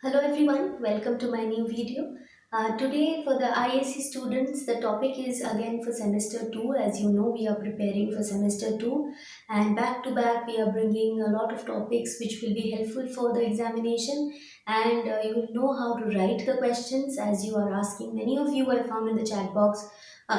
Hello everyone, welcome to my new video. Today for the IAC students, the topic is again for semester 2. As you know, we are preparing for semester 2 and back to back we are bringing a lot of topics which will be helpful for the examination, and you will know how to write the questions as you are asking. Many of you I found in the chat box,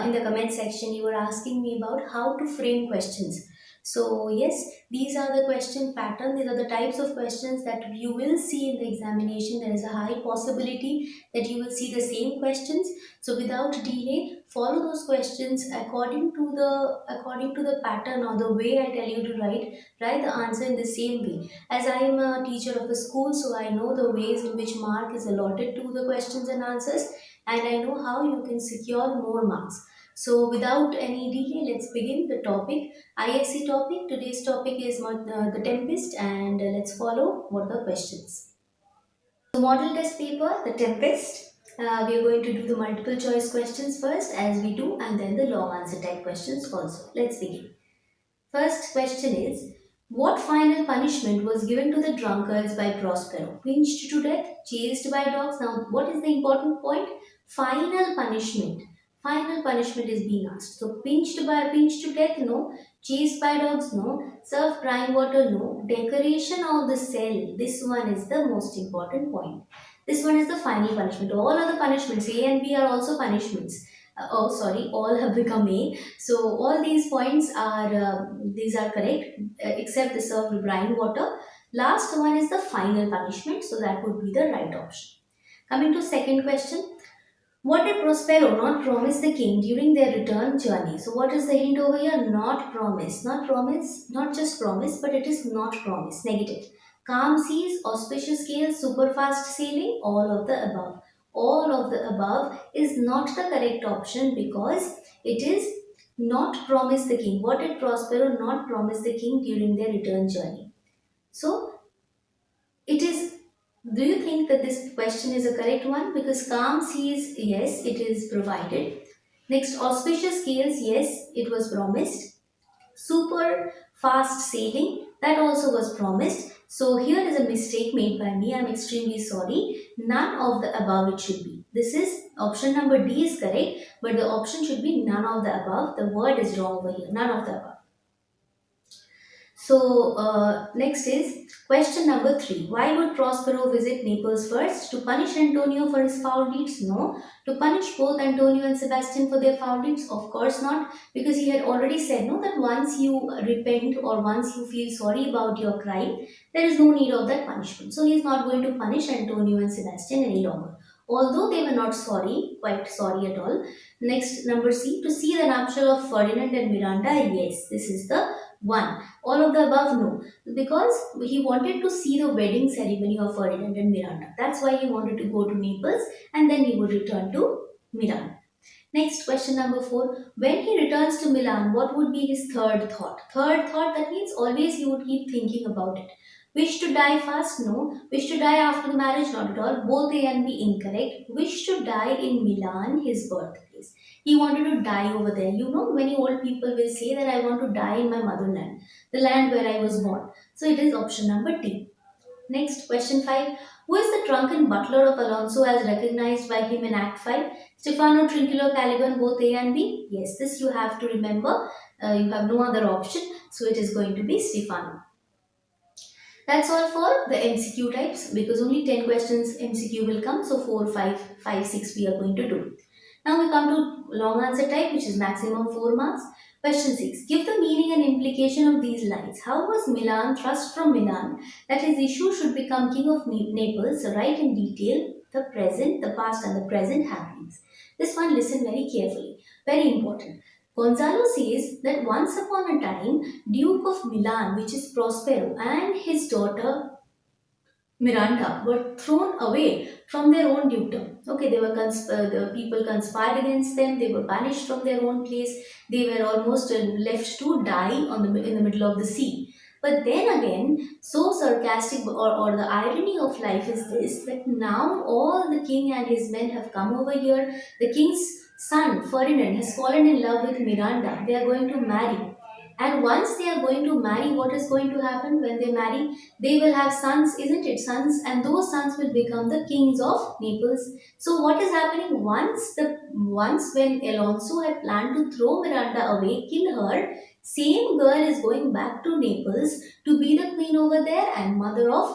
in the comment section, you were asking me about how to frame questions. So yes, these are the question pattern. These are the types of questions that you will see in the examination. There is a high possibility that you will see the same questions. So without delay, follow those questions according to the pattern or the way I tell you to write. Write the answer in the same way. As I am a teacher of a school, so I know the ways in which mark is allotted to the questions and answers, and I know how you can secure more marks. So without any delay, let's begin the topic. ISC topic. Today's topic is the Tempest, and let's follow what are the questions. So, model test paper, the Tempest. We are going to do the multiple choice questions first, as we do, and then the long answer type questions also. Let's begin. First question is, what final punishment was given to the drunkards by Prospero? Pinched to death, chased by dogs. Now, what is the important point? Final punishment. Final punishment is being asked. So, pinched to death, no. Chased by dogs, no. Served brine water, no. Decoration of the cell. This one is the most important point. This one is the final punishment. All other punishments, A and B, are also punishments. All have become A. So all these points are these are correct, except the served brine water. Last one is the final punishment, so that would be the right option. Coming to second question, what did Prospero not promise the king during their return journey? So what is the hint over here? Not promise, not promise, not just promise, but it is not promise. Negative. Calm seas, auspicious gales, super fast sailing, all of the above. All of the above is not the correct option because it is not promise the king. What did Prospero not promise the king during their return journey? So it is. Do you think that this question is a correct one? Because calm seas, yes, it is provided. Next, auspicious gales, yes, it was promised. Super fast sailing, that also was promised. So here is a mistake made by me. I'm extremely sorry. None of the above it should be. This is option number D is correct, but the option should be none of the above. The word is wrong over here. None of the above. So next is question number 3. Why would Prospero visit Naples first? To punish Antonio for his foul deeds? No. To punish both Antonio and Sebastian for their foul deeds? Of course not, because he had already said no, that once you repent or once you feel sorry about your crime, there is no need of that punishment. So he is not going to punish Antonio and Sebastian any longer. Although they were not sorry, quite sorry at all. Next, number C. To see the nuptial of Ferdinand and Miranda? Yes, this is the one. All of the above, no. Because he wanted to see the wedding ceremony of Ferdinand and Miranda. That's why he wanted to go to Naples and then he would return to Milan. Next, question number 4. When he returns to Milan, what would be his third thought? Third thought, that means always he would keep thinking about it. Wish to die fast? No. Wish to die after the marriage? Not at all. Both A and B incorrect. Wish to die in Milan, his birthplace. He wanted to die over there. You know, many old people will say that I want to die in my motherland, the land where I was born. So it is option number D. Next, question 5. Who is the drunken butler of Alonso as recognized by him in Act 5? Stefano, Trinculo, Caliban, both A and B? Yes, this you have to remember. You have no other option. So it is going to be Stefano. That's all for the MCQ types, because only 10 questions MCQ will come. So 4, 5, 5, 6 we are going to do. Now we come to long answer type, which is maximum 4 marks. Question 6. Give the meaning and implication of these lines. How was Milan thrust from Milan that his issue should become king of Naples? Write in detail the present, the past and the present happenings. This one listen very carefully. Very important. Gonzalo says that once upon a time, Duke of Milan, which is Prospero, and his daughter Miranda were thrown away from their own dukedom. Okay, the people conspired against them. They were banished from their own place. They were almost left to die in the middle of the sea. But then again, so sarcastic, or the irony of life is this, that now all the king and his men have come over here. The king's son Ferdinand has fallen in love with Miranda. They are going to marry, And once they are going to marry, what is going to happen when they marry? They will have sons, isn't it? Sons, and those sons will become the kings of Naples. So what is happening? Once when Alonso had planned to throw Miranda away, kill her, same girl is going back to Naples to be the queen over there and mother of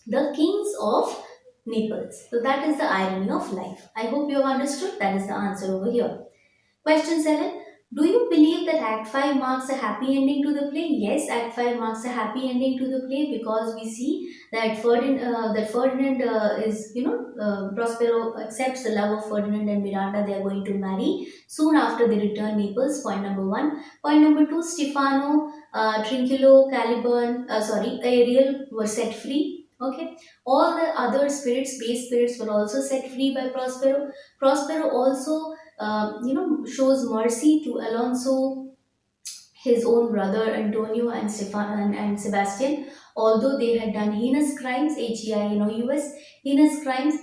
the kings of Naples. So that is the irony of life. I hope you have understood. That is the answer over here. Question 7. Do you believe that Act 5 marks a happy ending to the play? Yes, Act 5 marks a happy ending to the play because we see that Ferdinand is, Prospero accepts the love of Ferdinand and Miranda. They are going to marry soon after they return Naples. Point number 1. Point number 2. Stefano, Trinculo, Caliban, Ariel were set free. Okay, all the other spirits, base spirits, were also set free by Prospero. Prospero also shows mercy to Alonso, his own brother Antonio and and Sebastian, although they had done heinous crimes, H-E-I-N-O-U-S, heinous crimes.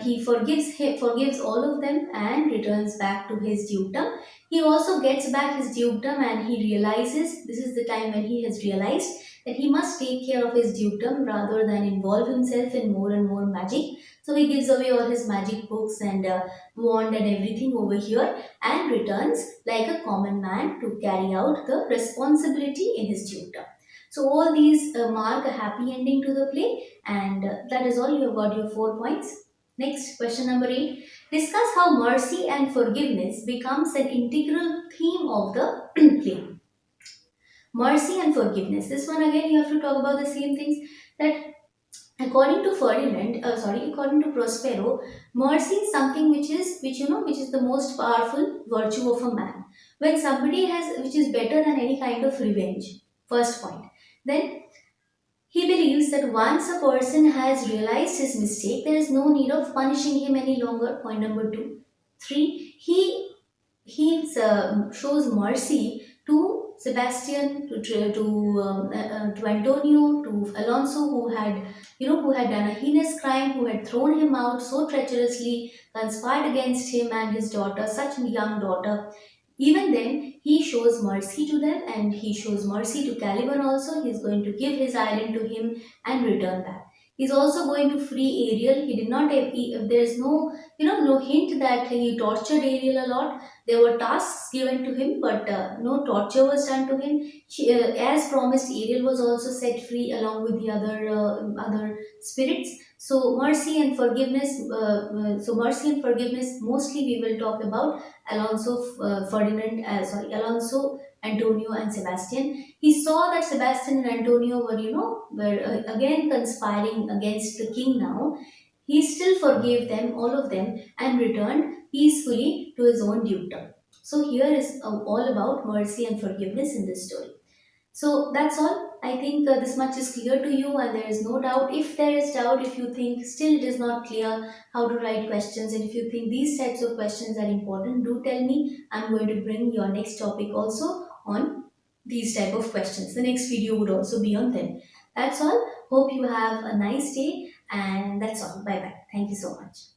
He forgives all of them and returns back to his dukedom. He also gets back his dukedom and he realizes this is the time when he has realized that he must take care of his dukedom rather than involve himself in more and more magic. So he gives away all his magic books and wand and everything over here and returns like a common man to carry out the responsibility in his dukedom. So all these mark a happy ending to the play, and that is all. You have got your 4 points. Next, question number 8. Discuss how mercy and forgiveness becomes an integral theme of the play. Mercy and forgiveness. This one again, you have to talk about the same things that according to Prospero, mercy is something which is the most powerful virtue of a man. When somebody has, which is better than any kind of revenge. First point. Then he believes that once a person has realized his mistake, there is no need of punishing him any longer. Point number 2. 3. He shows mercy to Sebastian, to Antonio, to Alonso, who had done a heinous crime, who had thrown him out so treacherously, conspired against him and his daughter, such a young daughter. Even then, he shows mercy to them and he shows mercy to Caliban also. He's going to give his island to him and return back. He's also going to free Ariel. He did not have, there's no, no hint that he tortured Ariel a lot. There were tasks given to him, but no torture was done to him. As promised, Ariel was also set free along with the other spirits. So mercy and forgiveness. Mostly we will talk about Alonso, Antonio, and Sebastian. He saw that Sebastian and Antonio were again conspiring against the king now. He still forgave them, all of them, and returned peacefully to his own dukedom. So here is all about mercy and forgiveness in this story. So that's all. I think this much is clear to you, and there is no doubt. If there is doubt, if you think still it is not clear how to write questions, and if you think these types of questions are important, do tell me. I'm going to bring your next topic also on these type of questions. The next video would also be on them. That's all. Hope you have a nice day, and that's all. Bye bye. Thank you so much.